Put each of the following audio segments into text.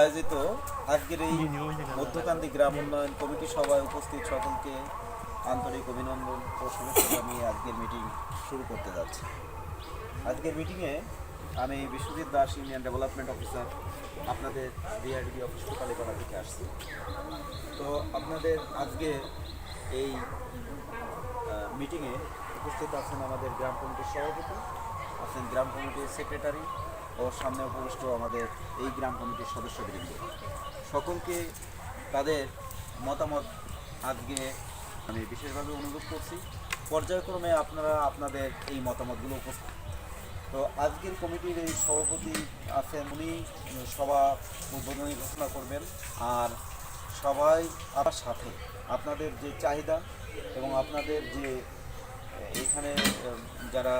আয়োজিত আজকের এই মধ্যকান্দি গ্রাম উন্নয়ন কমিটি সভায় উপস্থিত সকলকে আন্তরিক অভিনন্দন ও শুভেচ্ছা জানিয়ে আজকের মিটিং শুরু করতে যাচ্ছি। আজকের মিটিংয়ে আমি Biswajit Das, union development officer, আপনাদের বিআরডিবি অফিস কোটালীপাড়া থেকে আসছি। তো আপনাদের আজকে এই মিটিংয়ে উপস্থিত আছেন আমাদের গ্রাম কমিটির সভাপতি, আছেন গ্রাম কমিটির সেক্রেটারি ও সামনে উপবিষ্ট আমাদের এই গ্রাম কমিটির সদস্যবৃন্দ। সকলকে তাদের মতামত আজকে আমি বিশেষভাবে অনুরোধ করছি, পর্যায়ক্রমে আপনারা আপনাদের এই মতামতগুলো উপস্থিত। তো আজকের কমিটির এই সভাপতি আছেন, উনি সভা উদ্বোধনী ঘোষণা করবেন। আর সবাই আমার সাথে আপনাদের যে চাহিদা এবং আপনাদের যে এখানে যারা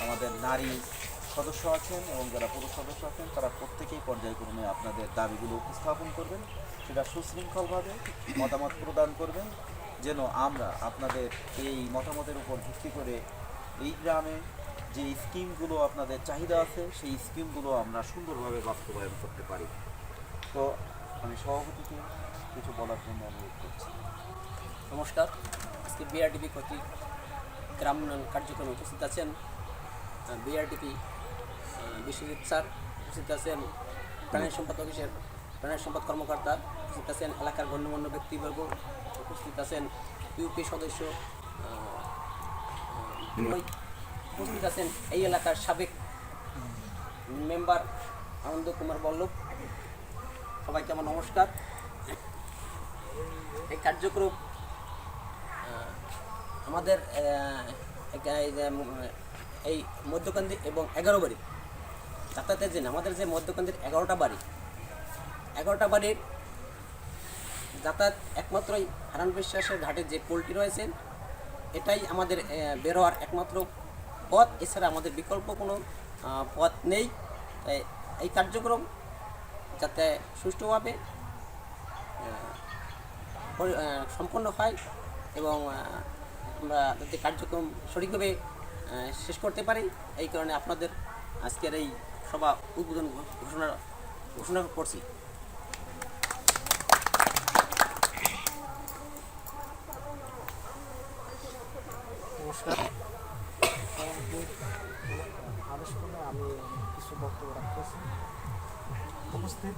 আমাদের নারী সদস্য আছেন এবং যারা পুরুষ সদস্য আছেন, তারা প্রত্যেকেই পর্যায়ক্রমে আপনাদের দাবিগুলো উপস্থাপন করবেন, সেটা সুশৃঙ্খলভাবে মতামত প্রদান করবেন, যেন আমরা আপনাদের এই মতামতের উপর ভিত্তি করে এই গ্রামে যে স্কিমগুলো আপনাদের চাহিদা আছে সেই স্কিমগুলো আমরা সুন্দরভাবে বাস্তবায়ন করতে পারি। তো আমি সভাপতিকে কিছু বলার জন্য অনুরোধ করছি। নমস্কার। আজকে বিআরডিপি কর্তৃক গ্রাম উন্নয়ন কার্যক্রমে উপস্থিত আছেন বিআরডিপি বিশ্বজিৎ স্যার, উপস্থিত আছেন প্রাণী সম্পদ অফিসের প্রাণী সম্পদ কর্মকর্তা, উপস্থিত আছেন এলাকার গণ্যমান্য ব্যক্তিবর্গ, উপস্থিত আছেন ইউপি সদস্য, উপস্থিত আছেন এই এলাকার সাবেক মেম্বার আনন্দ কুমার বল্লভ। সবাইকে আমার নমস্কার। এই কার্যক্রম আমাদের এই মধ্যকান্দি এবং 11 বাড়ি যাতায়াতের জন্য আমাদের যে মধ্যকান্দির 11টা বাড়ির যাতায়াত একমাত্রই হারান বিশ্বাসের ঘাটে যে পোলটি রয়েছেন, এটাই আমাদের বের হওয়ার একমাত্র পথ। এছাড়া আমাদের বিকল্প কোনো পথ নেই। এই কার্যক্রম যাতে সুষ্ঠুভাবে সম্পন্ন হয় এবং আমরা যাতে কার্যক্রম সঠিকভাবে শেষ করতে পারি, এই কারণে আপনাদের আজকের এই সভা উদ্বোধন ঘোষণা করছি। নমস্কার। আদেশ করলে আমি কিছু বক্তব্য রাখতেছি। উপস্থিত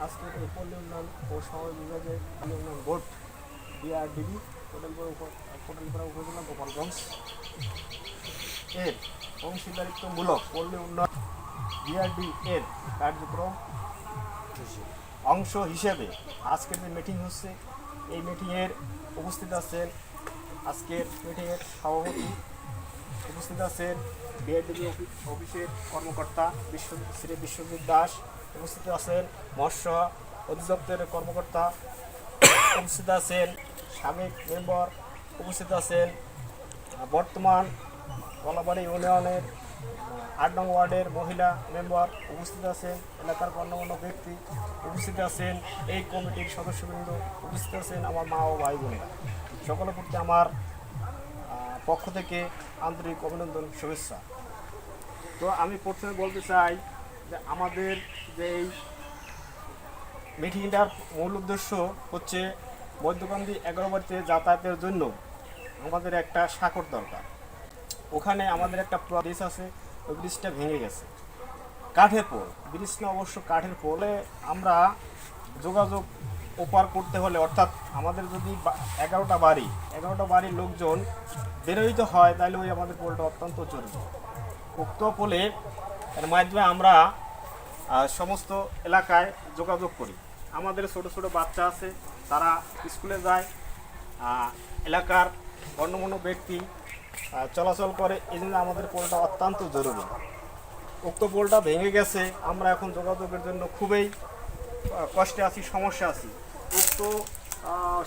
আজকের এই পল্লী উন্নয়ন ও শহর বিভাগের উন্নয়ন বোর্ড বিআরডিবি কোটালীপাড়া উপজেলা গোপালগঞ্জ এর অংশীদারিত্বমূলক পল্লী উন্নয়ন বিআরডি এর কার্যক্রম অংশ হিসেবে আজকের যে মিটিং হচ্ছে, এই মিটিংয়ের উপস্থিত আছেন আজকের মিটিংয়ের সভাপতি, উপস্থিত আছেন বিআরডিবি অফিসের কর্মকর্তা শ্রী বিশ্বজিৎ দাস, উপস্থিত আছেন মৎস্য অধিদপ্তরের কর্মকর্তা, উপস্থিত আছেন সাবেক মেম্বার, উপস্থিত আছেন বর্তমান কলাবাড়ি ইউনিয়নের 8 নং ওয়ার্ডের মহিলা মেম্বার, উপস্থিত আছেন এলাকার গণ্যমান্য ব্যক্তি, উপস্থিত আছেন এই কমিটির সদস্যবৃন্দ, উপস্থিত আছেন আমার মা ও ভাই বোনেরা। সকলের প্রতি আমার পক্ষ থেকে আন্তরিক অভিনন্দন, শুভেচ্ছা। তো আমি প্রথমে বলতে চাই যে আমাদের যে এই মিটিংটার মূল উদ্দেশ্য হচ্ছে মধ্যকান্দি 11 বাড়িতে যাতায়াতের জন্য আমাদের একটা সাঁকর দরকার। ওখানে আমাদের একটা ব্রিজ আছে, ওই ব্রিজটা ভেঙে গেছে, কাঠের পোল। ব্রিজটা অবশ্য কাঠের পোলে আমরা যোগাযোগ ওপার করতে হলে, অর্থাৎ আমাদের যদি 11টা বাড়ির লোকজন বেরোইতে হয়, তাহলে ওই আমাদের পোলটা অত্যন্ত জরুরি। উক্ত পোলের মাধ্যমে আমরা সমস্ত এলাকায় যোগাযোগ করি। আমাদের ছোট ছোট বাচ্চা আছে, তারা স্কুলে যায়, এলাকার গণ্যমান্য ব্যক্তি চলাচল করে, এই জন্য আমাদের পোলটা অত্যন্ত জরুরি। উক্ত পোলটা ভেঙে গেছে, আমরা এখন যোগাযোগের জন্য খুবই কষ্টে আছি, সমস্যা আছি। উক্ত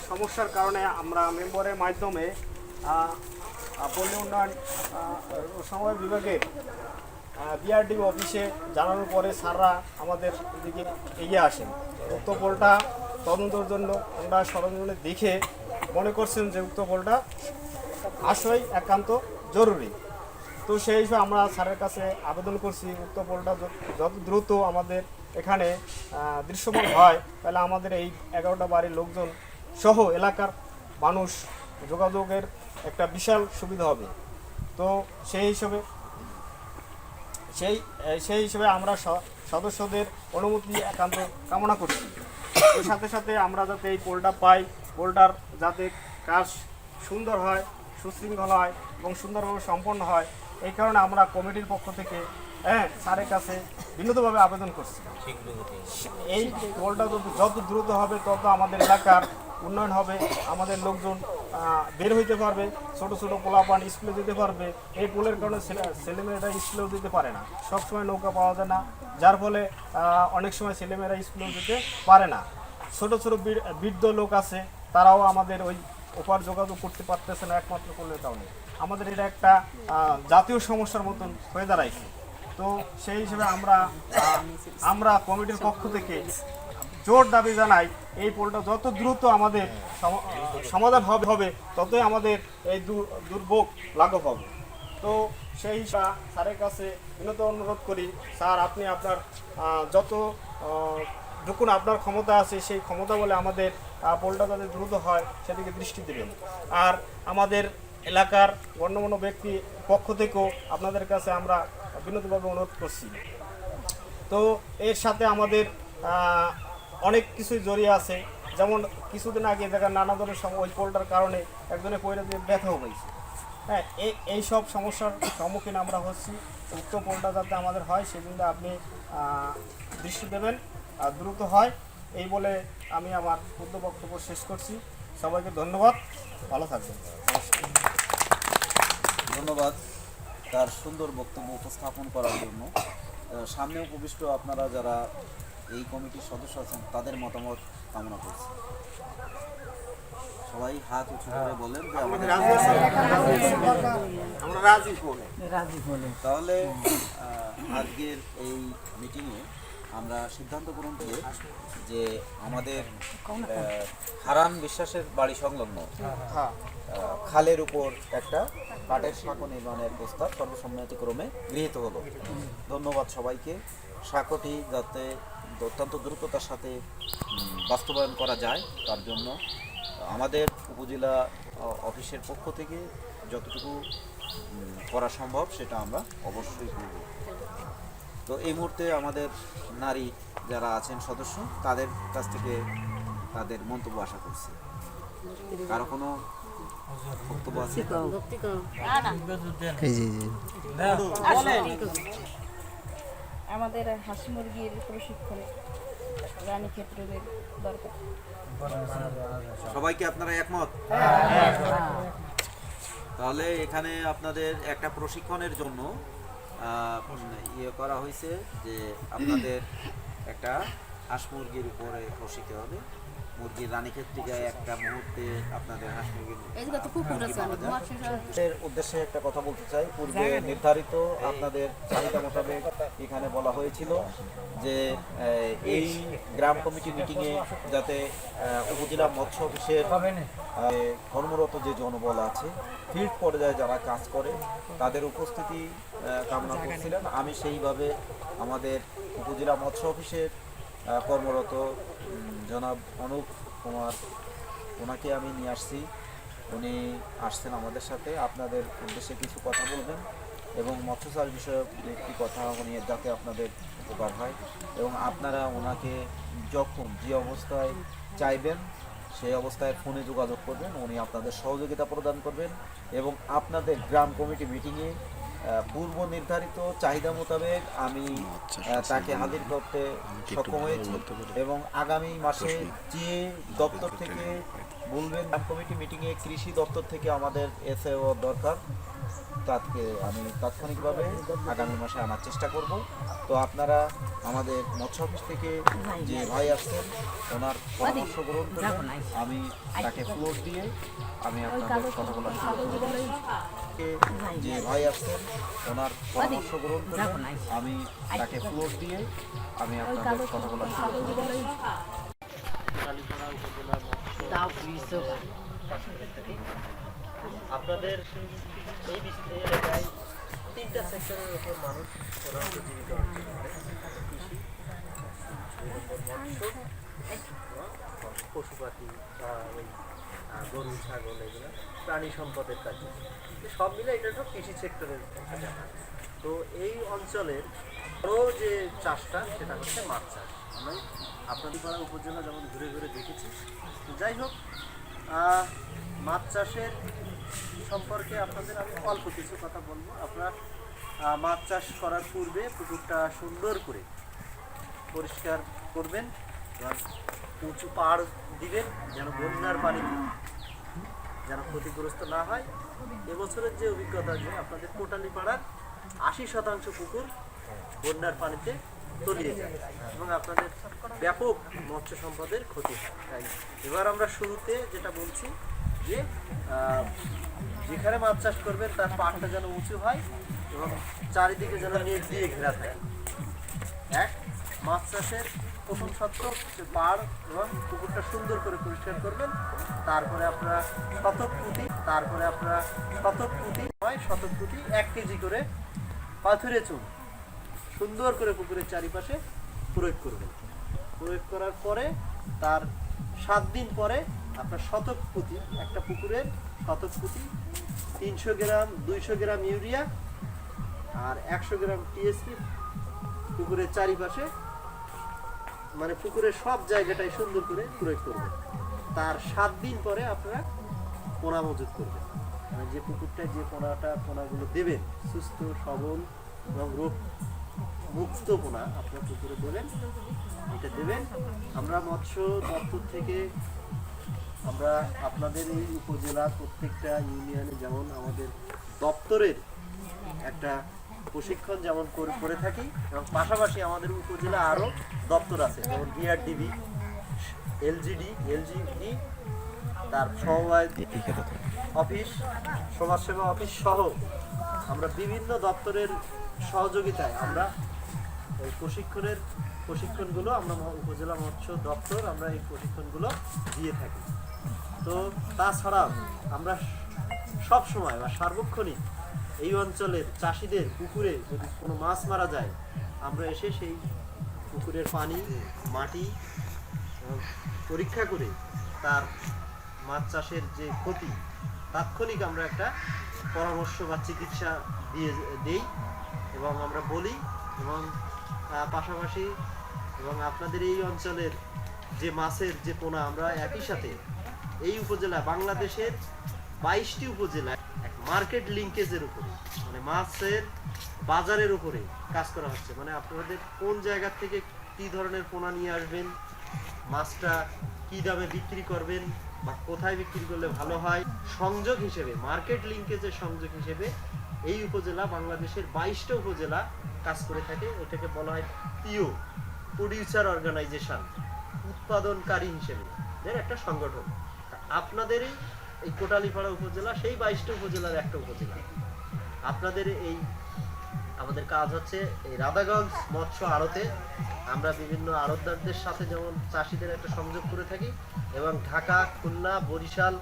সমস্যার কারণে আমরা মেম্বারের মাধ্যমে পল্লী উন্নয়ন সমবায় বিভাগের বিআরডিবি অফিসে জানানোর পরে স্যাররা আমাদের দিকে এগিয়ে আসেন। উক্ত পোলটা তদন্তের জন্য আমরা সরঞ্জামে দেখে মনে করছেন যে উক্ত পোলটা আসলেই একান্ত জরুরি। তো সেই হিসেবে আমরা স্যারের কাছে আবেদন করছি উক্ত পোলটা যত দ্রুত আমাদের এখানে দৃশ্যমান হয়, তাহলে আমাদের এই 11টা বাড়ির লোকজন সহ এলাকার মানুষ যোগাযোগের একটা বিশাল সুবিধা হবে। তো সেই হিসেবে আমরা সদস্যদের অনুমতি একান্ত কামনা করছি। এর সাথে সাথে আমরা যাতে এই পোলটা পাই, পোলটার যাতে কাজ সুন্দর হয়, সুশৃঙ্খল হয় এবং সুন্দরভাবে সম্পন্ন হয়, এই কারণে আমরা কমিটির পক্ষ থেকে স্যারের কাছে বিনীতভাবে আবেদন করছি। এই পোলটা যত দ্রুত হবে তত আমাদের এলাকার উন্নয়ন হবে, আমাদের লোকজন বের হইতে পারবে, ছোট ছোট পোলাপান স্কুলে যেতে পারবে। এই পোলের কারণে ছেলেমেয়েরা স্কুলেও যেতে পারে না, সবসময় নৌকা পাওয়া যায় না, যার ফলে অনেক সময় ছেলেমেয়েরা স্কুলেও যেতে পারে না। ছোট ছোট বৃদ্ধ লোক আছে, তারাও আমাদের ওই ওপার যোগাযোগ করতে পারতেছে না একমাত্র পোলের কারণে। আমাদের এটা একটা জাতীয় সমস্যার মতন হয়ে দাঁড়াইছে। তো সেই হিসেবে আমরা কমিটির পক্ষ থেকে জোর দাবি জানাই, এই পোলটা যত দ্রুত আমাদের সমাধান হবে ততই আমাদের এই দুর্ভোগ লাঘব হবে। তো সেই হিসাবে স্যারের কাছে বিনত অনুরোধ করি, স্যার আপনি আপনার যতটুকুন আপনার ক্ষমতা আছে সেই ক্ষমতা বলে আমাদের পোলটা যাতে দ্রুত হয় সেদিকে দৃষ্টি দেবেন। আর আমাদের এলাকার গণ্যমান্য ব্যক্তি পক্ষ থেকেও আপনাদের কাছে আমরা বিনীতভাবে অনুরোধ করছি। তো এর সাথে আমাদের অনেক কিছুই জড়িয়ে আছে, যেমন কিছুদিন আগে দেখার নানা ধরনের ওই পোলটার কারণে একজনের পয়রা দিয়ে ব্যথাও হয়েছে। হ্যাঁ, এই সব সমস্যার সম্মুখীন আমরা হচ্ছি। উক্ত পোলটা যাতে আমাদের হয় সেজন্য আপনি দৃষ্টি দেবেন আর দ্রুত হয়, এই বলে আমি আমার ক্ষুদ্র বক্তব্য শেষ করছি। সবাইকে ধন্যবাদ, ভালো থাকবেন। ধন্যবাদ তার সুন্দর বক্তব্য উপস্থাপন করার জন্য। সামনে উপবিষ্ট আপনারা যারা এই কমিটির সদস্য আছেন তাদের মতামত কামনা করছি। সবাই হাত উঁচু করে বলেন যে আমাদের তাহলে আজকের এই মিটিংয়ে আমরা সিদ্ধান্ত গ্রহণ করি যে আমাদের হারান বিশ্বাসের বাড়ি সংলগ্ন খালের উপর একটা কাঠের সাঁকো নির্মাণের প্রস্তাব সর্বসম্মতিক্রমে গৃহীত হলো। ধন্যবাদ সবাইকে। সাঁকোটি যাতে অত্যন্ত দ্রুততার সাথে বাস্তবায়ন করা যায় তার জন্য আমাদের উপজেলা অফিসের পক্ষ থেকে যতটুকু করা সম্ভব সেটা আমরা অবশ্যই করব। তো এই মুহূর্তে আমাদের নারী যারা আছেন সদস্য তাদের কাছ থেকে তাদের মন্তব্য আশা করছি। কারো কোনো বক্তব্য আছে? আমাদের হাঁস মুরগির প্রশিক্ষণ রানী ক্ষেত্রের দরকার। সবাইকে আপনারা একমত? তাহলে এখানে আপনাদের একটা প্রশিক্ষণের জন্য করা হয়েছে যে আপনাদের একটা হাঁস মুরগির উপরে প্রশিক্ষণ হবে। মুরগির রানীক্ষেত্রিকায় একটা মুহূর্তে আপনাদের হাঁস মুরগির উদ্দেশ্যে একটা কথা বলতে চাই। পূর্বে নির্ধারিত আপনাদের চাহিদা মোতাবেক এখানে বলা হয়েছিল যে এই গ্রাম কমিটি মিটিংয়ে যাতে উপজেলা মৎস্য অফিসের কর্মরত যে জনবল আছে, ফিল্ড পর্যায়ে যারা কাজ করে তাদের উপস্থিতি কামনা করছিলেন। আমি সেইভাবে আমাদের উপজেলা মৎস্য অফিসের কর্মরত জনাব অনুপ কুমার, ওনাকে আমি নিয়ে আসছি। উনি আসছেন আমাদের সাথে, আপনাদের উদ্দেশ্যে কিছু কথা বলবেন এবং মৎস্য চাষ বিষয়ক একটি কথা উনি যাতে আপনাদের উপকার হয় এবং আপনারা ওনাকে যখন যে অবস্থায় চাইবেন সেই অবস্থায় ফোনে যোগাযোগ করবেন, উনি আপনাদের সহযোগিতা প্রদান করবেন এবং আপনাদের গ্রাম কমিটি মিটিংয়ে পূর্ব নির্ধারিত চাহিদা মোতাবেক আমি তাকে হাজির করতে সক্ষম হয়েছি এবং আগামী মাসে যে দপ্তর থেকে বলবেন গ্রাম কমিটি মিটিংয়ে কৃষি দপ্তর থেকে আমাদের এসএও দরকার, তাকে আমি তাৎক্ষণিকভাবে আগামী মাসে আনার চেষ্টা করব। তো আপনারা আমাদের মৎস্য অফিস থেকে যে ভাই আসছেন ওনার পরামর্শ গ্রহণ করবেন, আমি তাকে ফ্লোর দিয়ে আমি আপনাদের কথা বলার যে ভাই আসছেন ওনার পরামর্শ গ্রহণ করবেন, আমি তাকে ফ্লোর দিয়ে আমি আপনাদের কথা বলার আপনাদের এই এলাকায় 3টা সেক্টরের উপর মানুষ প্রধানত জীবিকা অর্জন করে: কৃষি, দুই নম্বর মৎস্য, পশু পাখি বা ওই গরু ছাগল এগুলো প্রাণী সম্পদের কাজে, সব মিলে এটা তো কৃষি সেক্টরের একটা ব্যাপার। তো এই অঞ্চলের বড় যে চাষটা সেটা হচ্ছে মাছ চাষ। আমি আপনাদের পাড়া উপজেলা যেমন ঘুরে ঘুরে দেখেছি। যাই হোক, মাছ চাষের সম্পর্কে আপনাদের আমি অল্প কিছু কথা বলবো। আপনারা মাছ চাষ করার পূর্বে পুকুরটা সুন্দর করে পরিষ্কার করবেন, এবার উঁচু পাড় দিবেন যেন বন্যার পানিতে যেন ক্ষতিগ্রস্ত না হয়। এবছরের যে অভিজ্ঞতা, যে আপনাদের কোটালি পাড়ার 80% পুকুর বন্যার পানিতে তলিয়ে যায় এবং আপনাদের ব্যাপক মৎস্য সম্পদের ক্ষতি হয়। তাই এবার আমরা শুরুতে যেটা বলছি যে যেখানে মাছ চাষ করবেন তার পাড়টা যেন উঁচু হয় এবং চারিদিকে যেন নেট দিয়ে ঘেরা থাকে। এক, মাছ চাষের প্রথম শর্ত হচ্ছে পাড় এবং পুকুরটা সুন্দর করে পরিষ্কার করবেন। তারপরে আপনারা শতক প্রতি 1 কেজি করে পাথুরে চুন সুন্দর করে পুকুরের চারিপাশে প্রয়োগ করবেন। প্রয়োগ করার পরে তার 7 দিন পরে আপনার শতক প্রতি, একটা পুকুরের শতক প্রতি 300 গ্রাম 200 গ্রাম ইউরিয়া আর 100 গ্রাম টিএসপি পুকুরের চারিপাশে, মানে পুকুরের সব জায়গাটাই সুন্দর করে প্রয়োগ করবেন। তার 7 দিন পরে আপনারা পোনা মজুত করবেন। মানে যে পুকুরটায় যে পোনাগুলো দেবেন, সুস্থ সবল এবং রোগ মুক্ত পোনা আপনারা পুকুরে দেবেন, এটা দেবেন। আমরা মৎস্য দপ্তর থেকে আমরা আপনাদের এই উপজেলা প্রত্যেকটা ইউনিয়নে যেমন আমাদের দপ্তরের একটা প্রশিক্ষণ যেমন করে থাকি, এবং পাশাপাশি আমাদের উপজেলা আরও দপ্তর আছে, যেমন বিআরডিবি, এলজিডি, তার সমবায় অফিস, সমাজসেবা অফিস সহ আমরা বিভিন্ন দপ্তরের সহযোগিতায় আমরা এই প্রশিক্ষণগুলো আমরা উপজেলা মৎস্য দপ্তর আমরা এই প্রশিক্ষণগুলো দিয়ে থাকি। তো তাছাড়াও আমরা সব সময় বা সার্বক্ষণিক এই অঞ্চলের চাষিদের পুকুরে যদি কোনো মাছ মারা যায়, আমরা এসে সেই পুকুরের পানি মাটি পরীক্ষা করে তার মাছ চাষের যে ক্ষতি তাৎক্ষণিক আমরা একটা পরামর্শ বা চিকিৎসা দেই এবং আমরা বলি। এবং পাশাপাশি এবং আপনাদের এই অঞ্চলের যে মাছের যে পোনা, আমরা একই সাথে এই উপজেলা বাংলাদেশের 22টি উপজেলায় এক মার্কেট লিঙ্কেজের উপরে, মানে মাছের বাজারের উপরে কাজ করা হচ্ছে। মানে আপনাদের কোন জায়গা থেকে কী ধরনের পোনা নিয়ে আসবেন, মাছটা কী দামে বিক্রি করবেন বা কোথায় বিক্রি করলে ভালো হয়, সংযোগ হিসেবে, মার্কেট লিঙ্কেজের সংযোগ হিসেবে এই উপজেলা বাংলাদেশের 22টা উপজেলা কাজ করে থাকে। এটাকে বলা হয় পিও, প্রডিউসার অর্গানাইজেশন, উৎপাদনকারী হিসেবে এর একটা সংগঠন। আপনাদেরই এই কোটালীপাড়া উপজেলা সেই 22টা উপজেলার একটা উপজেলা। আপনাদের এই আমাদের কাজ হচ্ছে এই রাধাগঞ্জ মৎস্য আড়তে আমরা বিভিন্ন আড়তদারদের সাথে যেমন চাষিদের একটা সংযোগ করে থাকি, এবং ঢাকা, খুলনা, বরিশাল,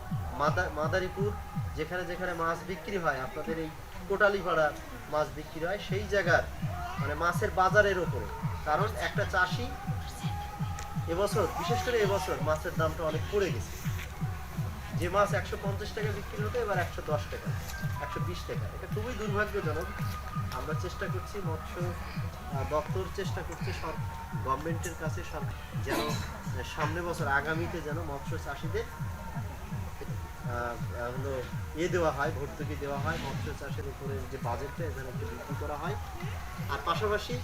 মাদারীপুর যেখানে যেখানে মাছ বিক্রি হয়, আপনাদের এই কোটালীপাড়া মাছ বিক্রি হয় সেই জায়গার মানে মাছের বাজারের ওপরে। কারণ একটা চাষি এবছর, বিশেষ করে এবছর মাছের দামটা অনেক পড়ে গেছে। যে মাছ 150 টাকা বিক্রি হতো এবার 110 টাকা, 120 টাকা। এটা খুবই দুর্ভাগ্যজনক। আমরা চেষ্টা করছি, মৎস্য দপ্তর চেষ্টা করছে সব গভর্নমেন্টের কাছে যেন সামনে বছর আগামীতে যেন মৎস্য চাষিদের হলো দেওয়া হয়, ভর্তুকি দেওয়া হয়, মৎস্য চাষের উপরে যে বাজেটটা এখানে একটু বৃদ্ধি করা হয়। আর পাশাপাশি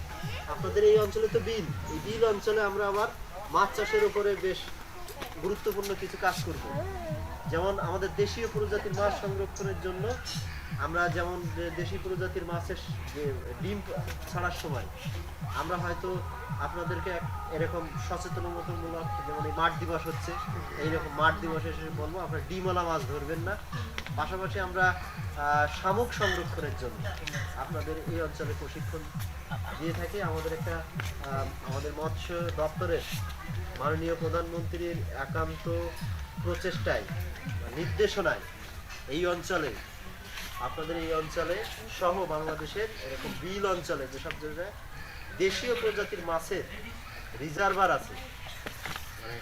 আপনাদের এই অঞ্চলে তো বিল, এই বিল অঞ্চলে আমরা আবার মাছ চাষের উপরে বেশ গুরুত্বপূর্ণ কিছু কাজ করব। যেমন আমাদের দেশীয় প্রজাতির মাছ সংরক্ষণের জন্য আমরা যেমন দেশি প্রজাতির মাছের যে ডিম ছাড়ার সময় আমরা হয়তো আপনাদেরকে এরকম সচেতনতামূলক, যেমন এই মাঠ দিবস হচ্ছে, এইরকম মাঠ দিবসে এসে বলবো আপনারা ডিমওয়ালা মাছ ধরবেন না। পাশাপাশি আমরা শামুক সংরক্ষণের জন্য আপনাদের এই অঞ্চলে প্রশিক্ষণ দিয়ে থাকি। আমাদের একটা আমাদের মৎস্য দপ্তরের মাননীয় প্রধানমন্ত্রীর একান্ত প্রচেষ্টায়, নির্দেশনায় এই অঞ্চলে, আপনাদের এই অঞ্চলে সহ বাংলাদেশের এরকম বিল অঞ্চলে যেসব জায়গায় দেশীয় প্রজাতির মাছের রিজার্ভার আছে, মানে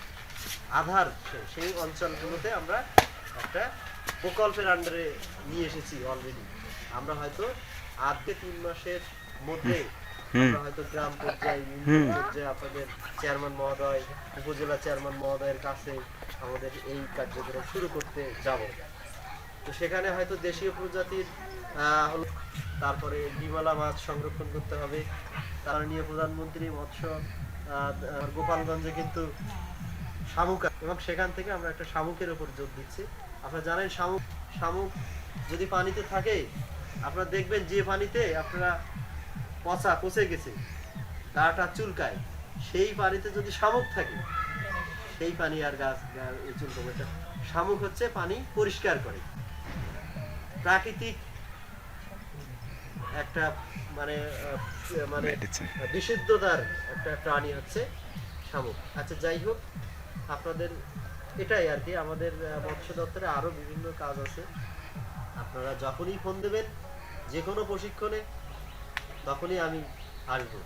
আধার, সেই অঞ্চলগুলোতে আমরা একটা প্রকল্পের আন্ডারে নিয়ে এসেছি অলরেডি। আমরা হয়তো আজকে 3 মাসের মধ্যে আমরা হয়তো গ্রাম পর্যায়ে, ইউনিয়ন পর্যায়ে আপনাদের চেয়ারম্যান মহোদয়, উপজেলা চেয়ারম্যান মহোদয়ের কাছে আমাদের এই কার্যক্রম শুরু করতে যাব। তো সেখানে হয়তো দেশীয় প্রজাতির হলো, তারপরে বিমলা মাছ সংরক্ষণ করতে হবে। মাননীয় প্রধানমন্ত্রী মৎস্য গোপালগঞ্জে কিন্তু শামুক, এবং সেখান থেকে আমরা একটা শামুকের উপর জোর দিচ্ছি। আপনারা জানেন শামুক যদি পানিতে থাকে, আপনারা দেখবেন যে পানিতে আপনারা পচে গেছে, গাটা চুলকায়, সেই পানিতে যদি শামুক থাকে সেই পানি আর গাছ চুলকাবে। শামুক হচ্ছে পানি পরিষ্কার করে, প্রাকৃতিক একটা মানে মানে বিশুদ্ধতার একটা প্রাণী হচ্ছে শামুক। আচ্ছা, যাই হোক, আপনাদের এটাই আর কি। আমাদের মৎস্য দপ্তরে আরো বিভিন্ন কাজ আছে। আপনারা যখনই ফোন দেবেন যে কোনো প্রশিক্ষণে, তখনই আমি আসবো।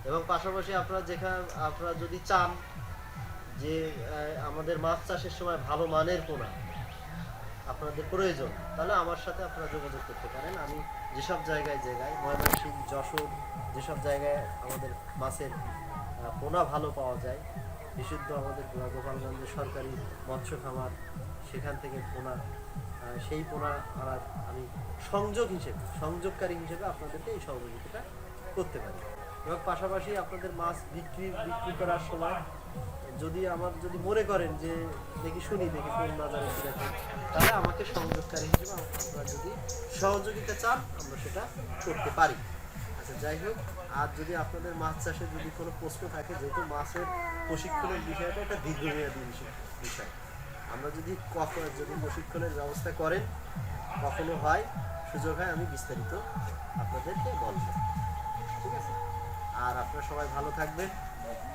এবং পাশাপাশি আপনারা যদি চান যে আমাদের মাছ চাষের সময় ভালো মানের পোনা আপনাদের প্রয়োজন, তাহলে আমার সাথে আপনারা যোগাযোগ করতে পারেন। আমি যেসব জায়গায় ময়মনসিংহ, যশোর, যেসব জায়গায় আমাদের মাছের পোনা ভালো পাওয়া যায়, বিশুদ্ধ আমাদের গোপালগঞ্জের সরকারি মৎস্য খামার, সেখান থেকে পোনা, সেই পোনা আমি সংযোগকারী হিসেবে আপনাদেরকে এই সহযোগিতাটা করতে পারি। এবং পাশাপাশি আপনাদের মাছ বিক্রি করার সময় যদি মনে করেন যে দেখি কোন বাজারে কিরকম, তাহলে আমাকে সংযোগকারী হিসেবে আপনারা যদি সহযোগিতা চান, আমরা সেটা করতে পারি। আচ্ছা, যাই হোক, আর যদি আপনাদের মাছ চাষে যদি কোনো প্রশ্ন থাকে, যেহেতু মাছের প্রশিক্ষণের বিষয়টা একটা দীর্ঘমেয়াদী বিষয়, আমরা যদি প্রশিক্ষণের ব্যবস্থা করেন, কখনো হয় সুযোগ হয়, আমি বিস্তারিত আপনাদেরকে বলবো। ঠিক আছে? আর আপনারা সবাই ভালো থাকবেন।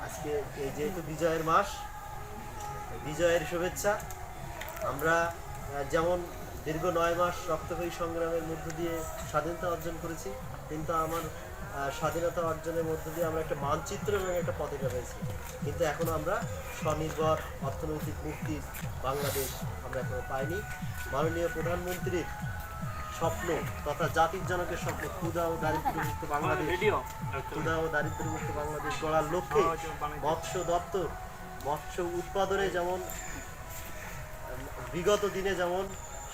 আজকে এই যেহেতু বিজয়ের মাস, বিজয়ের শুভেচ্ছা। আমরা যেমন দীর্ঘ 9 মাস রক্তক্ষয়ী সংগ্রামের মধ্য দিয়ে স্বাধীনতা অর্জন করেছি, কিন্তু আমার স্বাধীনতা অর্জনের মধ্য দিয়ে আমরা একটা মানচিত্র এবং একটা পতাকা পেয়েছি, কিন্তু এখনো আমরা স্বনির্ভর অর্থনৈতিক মুক্তির বাংলাদেশ আমরা এখনো পাইনি। মাননীয় প্রধানমন্ত্রীর স্বপ্ন তথা জাতির জনকের স্বপ্ন, ক্ষুধা ও দারিদ্র্যমুক্ত বাংলাদেশ গড়ার লক্ষ্যে মৎস্য দপ্তর মৎস্য উৎপাদনে যেমন বিগত দিনে যেমন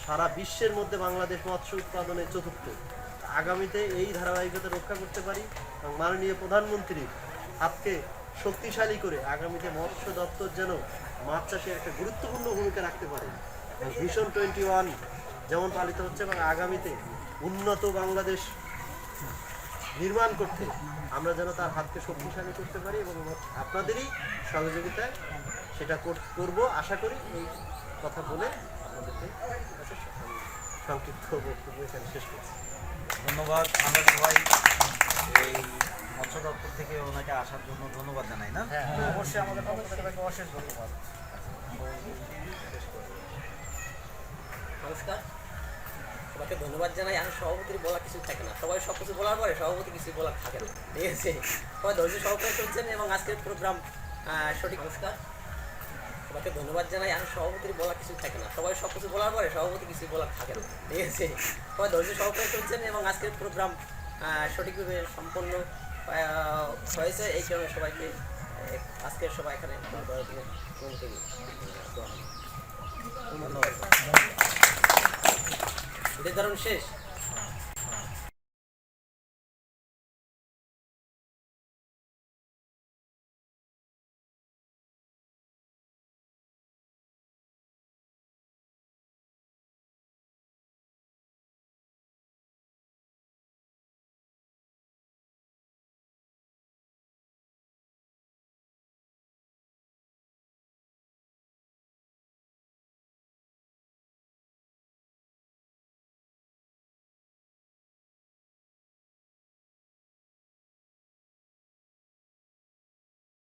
সারা বিশ্বের মধ্যে বাংলাদেশ মৎস্য উৎপাদনে চতুর্থ, আগামীতে এই ধারাবাহিকতা রক্ষা করতে পারি এবং মাননীয় প্রধানমন্ত্রীর হাতকে শক্তিশালী করে আগামীতে মৎস্য দপ্তর যেন মাছ চাষে একটা গুরুত্বপূর্ণ ভূমিকা রাখতে পারে। ভিশন 21 যেমন পালিত হচ্ছে, এবং আগামীতে উন্নত বাংলাদেশ নির্মাণ করতে আমরা যেন তার হাতকে শক্তিশালী করতে পারি, এবং আপনাদেরই সহযোগিতায় সেটা করব আশা করি। এই কথা বলে আপনাদেরকে সংক্ষিপ্ত বক্তব্য এখানে শেষ করছি। ধন্যবাদ। আমরা সবাই এই মৎস্য দপ্তর থেকে ওনাকে আসার জন্য ধন্যবাদ জানাই। না, অবশ্যই আমাদের পক্ষ থেকে তাকে অশেষ ধন্যবাদ। নমস্কার, সবাইকে ধন্যবাদ জানাই। আর সভাপতির বলা কিছু থাকে না, সবাই সব কিছু বলার পরে সভাপতি কিছু বলার থাকে না। ঠিক আছে, সবাই ধৈর্য সহকারে চলছেন এবং আজকের প্রোগ্রাম সঠিক। নমস্কার, সবাইকে ধন্যবাদ জানাই। আর সভাপতির বলা কিছু থাকে না, সবাই সব কিছু বলার পরে সভাপতি কিছু বলার থাকে না। ঠিক আছে, সবাই ধৈর্য সহকারে চলছেন এবং আজকের প্রোগ্রাম সঠিকভাবে সম্পন্ন হয়েছে। এই কারণে সবাইকে আজকের সবাই এখানে নির্ধারণ শেষ।